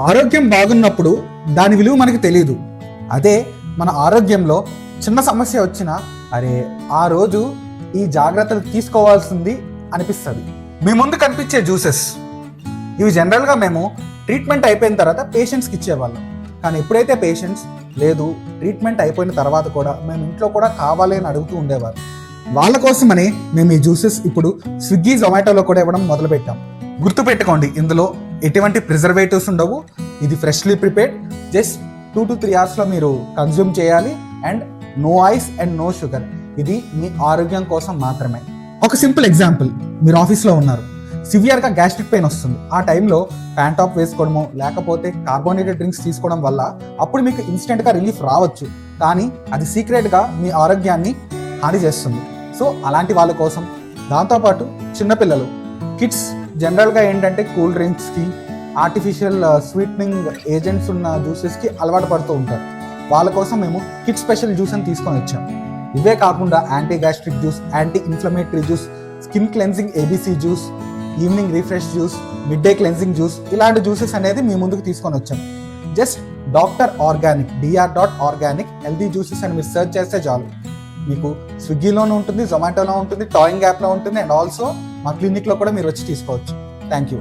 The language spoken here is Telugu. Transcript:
ఆరోగ్యం బాగున్నప్పుడు దాని విలువ మనకి తెలియదు. అదే మన ఆరోగ్యంలో చిన్న సమస్య వచ్చినా అరే ఆ రోజు ఈ జాగ్రత్తలు తీసుకోవాల్సింది అనిపిస్తుంది. మీ ముందు కనిపించే జ్యూసెస్ ఇవి జనరల్గా మేము ట్రీట్మెంట్ అయిపోయిన తర్వాత పేషెంట్స్కి ఇచ్చేవాళ్ళం. కానీ ఎప్పుడైతే పేషెంట్స్ లేదు ట్రీట్మెంట్ అయిపోయిన తర్వాత కూడా మేము ఇంట్లో కూడా కావాలి అని అడుగుతూ ఉండేవారు. వాళ్ళ కోసమని మేము ఈ జ్యూసెస్ ఇప్పుడు స్విగ్గీ జొమాటోలో కూడా ఇవ్వడం మొదలుపెట్టాం. గుర్తుపెట్టుకోండి, ఇందులో ఎటువంటి ప్రిజర్వేటివ్స్ ఉండవు. ఇది freshly prepared. Just 2 to 3 hours మీరు కన్జ్యూమ్ చేయాలి. And no ice and no sugar. ఇది మీ ఆరోగ్యం కోసం మాత్రమే. ఒక సింపుల్ ఎగ్జాంపుల్, మీరు ఆఫీస్లో ఉన్నారు, సివియర్గా గ్యాస్ట్రిక్ పెయిన్ వస్తుంది. ఆ టైంలో ప్యాంటాప్ వేసుకోవడమో లేకపోతే కార్బోనేటెడ్ డ్రింక్స్ తీసుకోవడం వల్ల అప్పుడు మీకు ఇన్స్టెంట్గా రిలీఫ్ రావచ్చు, కానీ అది సీక్రెట్గా మీ ఆరోగ్యాన్ని హాని చేస్తుంది. సో అలాంటి వాళ్ళ కోసం, దాంతోపాటు చిన్నపిల్లలు, కిడ్స్ జనరల్గా ఏంటంటే కూల్ డ్రింక్స్కి, ఆర్టిఫిషియల్ స్వీట్నింగ్ ఏజెంట్స్ ఉన్న జ్యూసెస్కి అలవాటు పడుతూ ఉంటారు. వాళ్ళ కోసం మేము కిడ్స్ స్పెషల్ జ్యూస్ అని తీసుకొని వచ్చాం. ఇవే కాకుండా anti gastric juice, anti inflammatory juice, skin cleansing ABC juice, evening refresh juice, mid day cleansing juice, ఇలాంటి జ్యూసెస్ అనేది మీ ముందుకు తీసుకొని వచ్చాం. Just doctor organic dr.organic healthy juices అని మీరు సెర్చ్ చేస్తే చాలు. మీకు స్విగ్గీలోనూ ఉంటుంది, జొమాటోలో ఉంటుంది, టాయింగ్ యాప్లో ఉంటుంది, అండ్ ఆల్సో మా క్లినిక్లో కూడా మీరు వచ్చి తీసుకోవచ్చు. Thank you.